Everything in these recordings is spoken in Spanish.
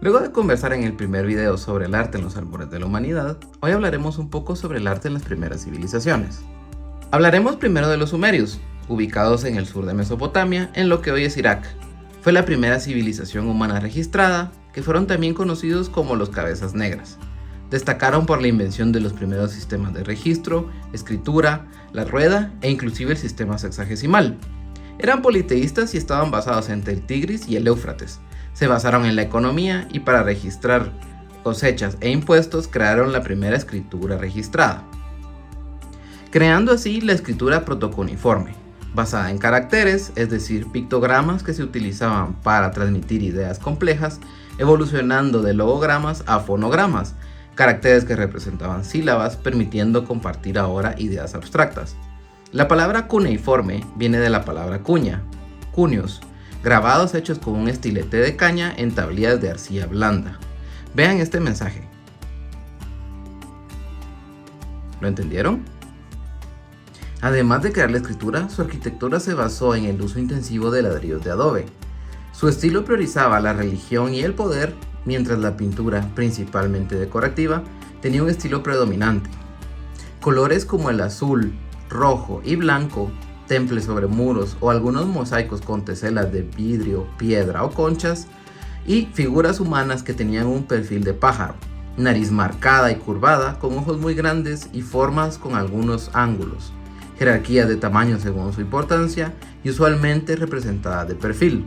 Luego de conversar en el primer video sobre el arte en los albores de la humanidad, hoy hablaremos un poco sobre el arte en las primeras civilizaciones. Hablaremos primero de los sumerios, ubicados en el sur de Mesopotamia, en lo que hoy es Irak. Fue la primera civilización humana registrada, que fueron también conocidos como los cabezas negras. Destacaron por la invención de los primeros sistemas de registro, escritura, la rueda e inclusive el sistema sexagesimal. Eran politeístas y estaban basados entre el Tigris y el Éufrates. Se basaron en la economía y para registrar cosechas e impuestos crearon la primera escritura registrada, creando así la escritura protocuneiforme, basada en caracteres, es decir, pictogramas que se utilizaban para transmitir ideas complejas, evolucionando de logogramas a fonogramas, caracteres que representaban sílabas, permitiendo compartir ahora ideas abstractas. La palabra cuneiforme viene de la palabra cuña, cunios, grabados hechos con un estilete de caña en tablillas de arcilla blanda. Vean este mensaje. ¿Lo entendieron? Además de crear la escritura, su arquitectura se basó en el uso intensivo de ladrillos de adobe. Su estilo priorizaba la religión y el poder, mientras la pintura, principalmente decorativa, tenía un estilo predominante. Colores como el azul, rojo y blanco, temples sobre muros o algunos mosaicos con teselas de vidrio, piedra o conchas, y figuras humanas que tenían un perfil de pájaro, nariz marcada y curvada, con ojos muy grandes y formas con algunos ángulos, jerarquías de tamaño según su importancia y usualmente representadas de perfil.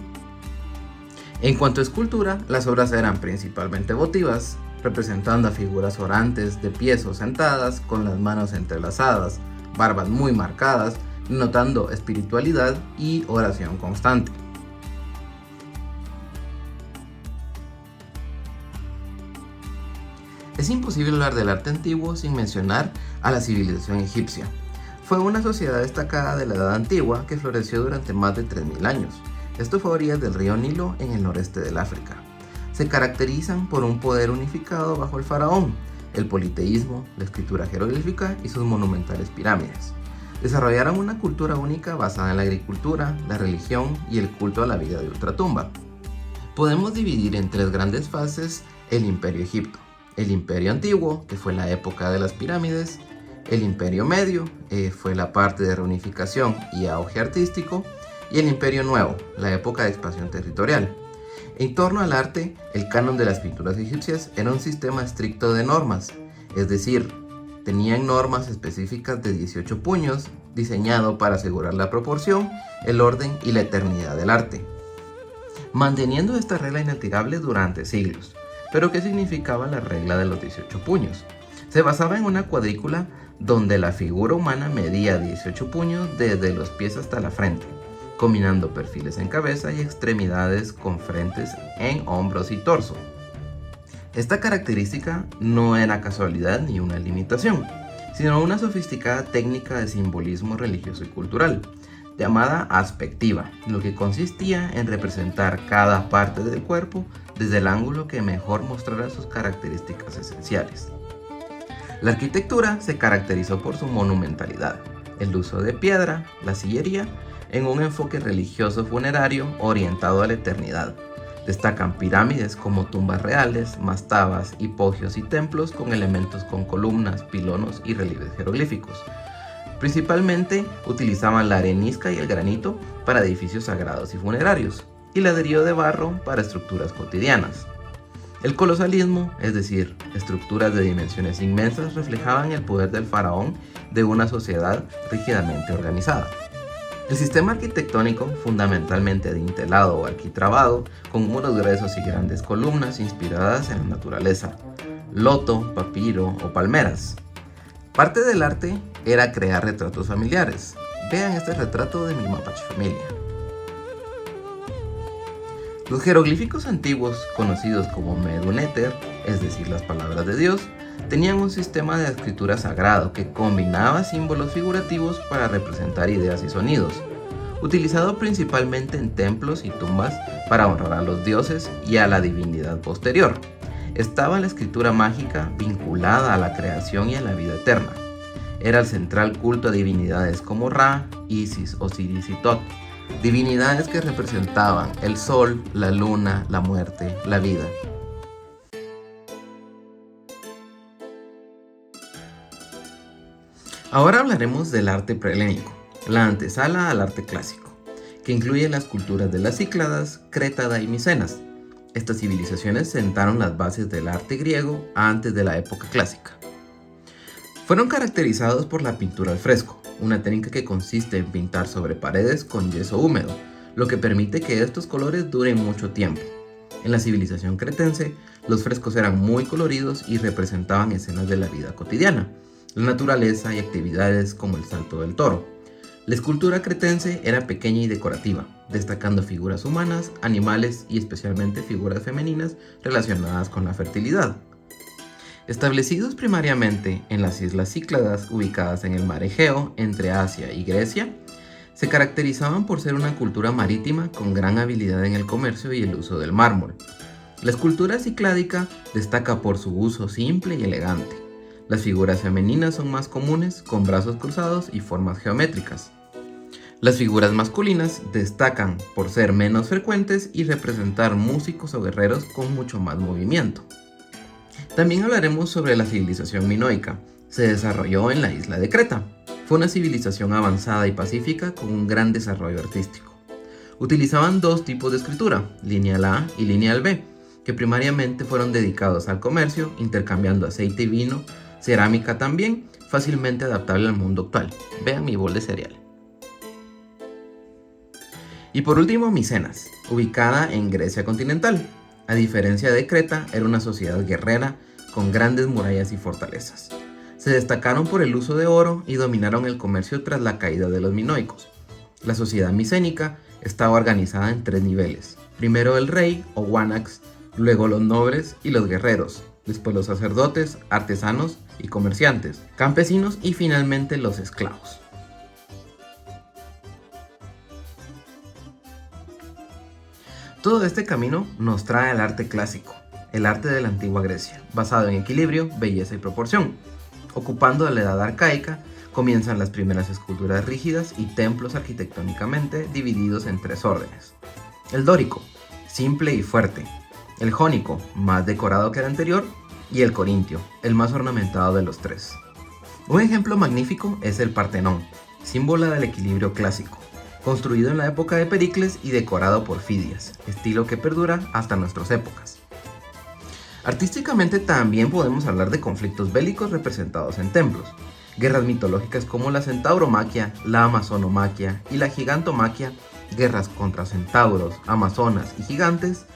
En cuanto a escultura, las obras eran principalmente votivas, representando a figuras orantes de pies o sentadas, con las manos entrelazadas, barbas muy marcadas, notando espiritualidad y oración constante. Es imposible hablar del arte antiguo sin mencionar a la civilización egipcia. Fue una sociedad destacada de la Edad Antigua que floreció durante más de 3000 años. Esto fue a orillas del río Nilo en el noreste del África. Se caracterizan por un poder unificado bajo el faraón, el politeísmo, la escritura jeroglífica y sus monumentales pirámides. Desarrollaron una cultura única basada en la agricultura, la religión y el culto a la vida de ultratumba. Podemos dividir en tres grandes fases el Imperio Egipto: el Imperio Antiguo, que fue la época de las pirámides; el Imperio Medio, fue la parte de reunificación y auge artístico; y el Imperio Nuevo, la época de expansión territorial. En torno al arte, el canon de las pinturas egipcias era un sistema estricto de normas, es decir, tenían normas específicas de 18 puños, diseñado para asegurar la proporción, el orden y la eternidad del arte, manteniendo esta regla inatirable durante siglos. ¿Pero qué significaba la regla de los 18 puños? Se basaba en una cuadrícula donde la figura humana medía 18 puños desde los pies hasta la frente, combinando perfiles en cabeza y extremidades con frentes en hombros y torso. Esta característica no era casualidad ni una limitación, sino una sofisticada técnica de simbolismo religioso y cultural, llamada aspectiva, lo que consistía en representar cada parte del cuerpo desde el ángulo que mejor mostrara sus características esenciales. La arquitectura se caracterizó por su monumentalidad, el uso de piedra, la sillería, en un enfoque religioso funerario orientado a la eternidad. Destacan pirámides como tumbas reales, mastabas, hipogios y templos con elementos con columnas, pilonos y relieves jeroglíficos. Principalmente utilizaban la arenisca y el granito para edificios sagrados y funerarios, y ladrillo de barro para estructuras cotidianas. El colosalismo, es decir, estructuras de dimensiones inmensas, reflejaban el poder del faraón de una sociedad rígidamente organizada. El sistema arquitectónico, fundamentalmente dintelado o arquitrabado, con muros gruesos y grandes columnas inspiradas en la naturaleza, loto, papiro o palmeras. Parte del arte era crear retratos familiares. Vean este retrato de mi mapache familia. Los jeroglíficos antiguos, conocidos como Medu Neter, es decir, las palabras de Dios, tenían un sistema de escritura sagrado que combinaba símbolos figurativos para representar ideas y sonidos, utilizado principalmente en templos y tumbas para honrar a los dioses y a la divinidad posterior. Estaba la escritura mágica vinculada a la creación y a la vida eterna. Era el central culto a divinidades como Ra, Isis, Osiris y Tot, divinidades que representaban el sol, la luna, la muerte, la vida. Ahora hablaremos del arte prehelénico, la antesala al arte clásico, que incluye las culturas de las Cícladas, Crétada y Micenas. Estas civilizaciones sentaron las bases del arte griego antes de la época clásica. Fueron caracterizados por la pintura al fresco, una técnica que consiste en pintar sobre paredes con yeso húmedo, lo que permite que estos colores duren mucho tiempo. En la civilización cretense, los frescos eran muy coloridos y representaban escenas de la vida cotidiana, la naturaleza y actividades como el salto del toro. La escultura cretense era pequeña y decorativa, destacando figuras humanas, animales y especialmente figuras femeninas relacionadas con la fertilidad. Establecidos primariamente en las islas Cícladas ubicadas en el mar Egeo entre Asia y Grecia, se caracterizaban por ser una cultura marítima con gran habilidad en el comercio y el uso del mármol. La escultura cicládica destaca por su uso simple y elegante. Las figuras femeninas son más comunes, con brazos cruzados y formas geométricas. Las figuras masculinas destacan por ser menos frecuentes y representar músicos o guerreros con mucho más movimiento. También hablaremos sobre la civilización minoica. Se desarrolló en la isla de Creta. Fue una civilización avanzada y pacífica con un gran desarrollo artístico. Utilizaban dos tipos de escritura, lineal A y lineal B, que primariamente fueron dedicados al comercio, intercambiando aceite y vino, cerámica también, fácilmente adaptable al mundo actual. Vean mi bol de cereal. Y por último, Micenas, ubicada en Grecia continental. A diferencia de Creta, era una sociedad guerrera con grandes murallas y fortalezas. Se destacaron por el uso de oro y dominaron el comercio tras la caída de los minoicos. La sociedad micénica estaba organizada en tres niveles. Primero el rey o wanax, luego los nobles y los guerreros, después los sacerdotes, artesanos y comerciantes, campesinos y finalmente los esclavos. Todo este camino nos trae al arte clásico, el arte de la antigua Grecia, basado en equilibrio, belleza y proporción. Ocupando la edad arcaica, comienzan las primeras esculturas rígidas y templos arquitectónicamente divididos en tres órdenes. El dórico, simple y fuerte. El jónico, más decorado que el anterior. Y el corintio, el más ornamentado de los tres. Un ejemplo magnífico es el Partenón, símbolo del equilibrio clásico, construido en la época de Pericles y decorado por Fidias, estilo que perdura hasta nuestras épocas. Artísticamente también podemos hablar de conflictos bélicos representados en templos, guerras mitológicas como la centauromaquia, la amazonomaquia y la gigantomaquia, guerras contra centauros, amazonas y gigantes,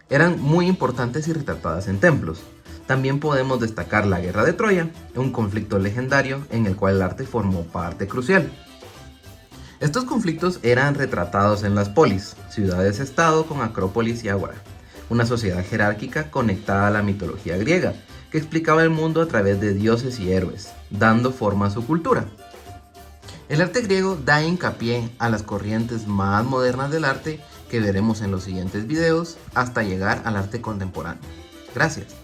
eran muy importantes y retratadas en templos. También podemos destacar la Guerra de Troya, un conflicto legendario en el cual el arte formó parte crucial. Estos conflictos eran retratados en las polis, ciudades-estado con acrópolis y ágora, una sociedad jerárquica conectada a la mitología griega, que explicaba el mundo a través de dioses y héroes, dando forma a su cultura. El arte griego da hincapié a las corrientes más modernas del arte que veremos en los siguientes videos hasta llegar al arte contemporáneo. Gracias.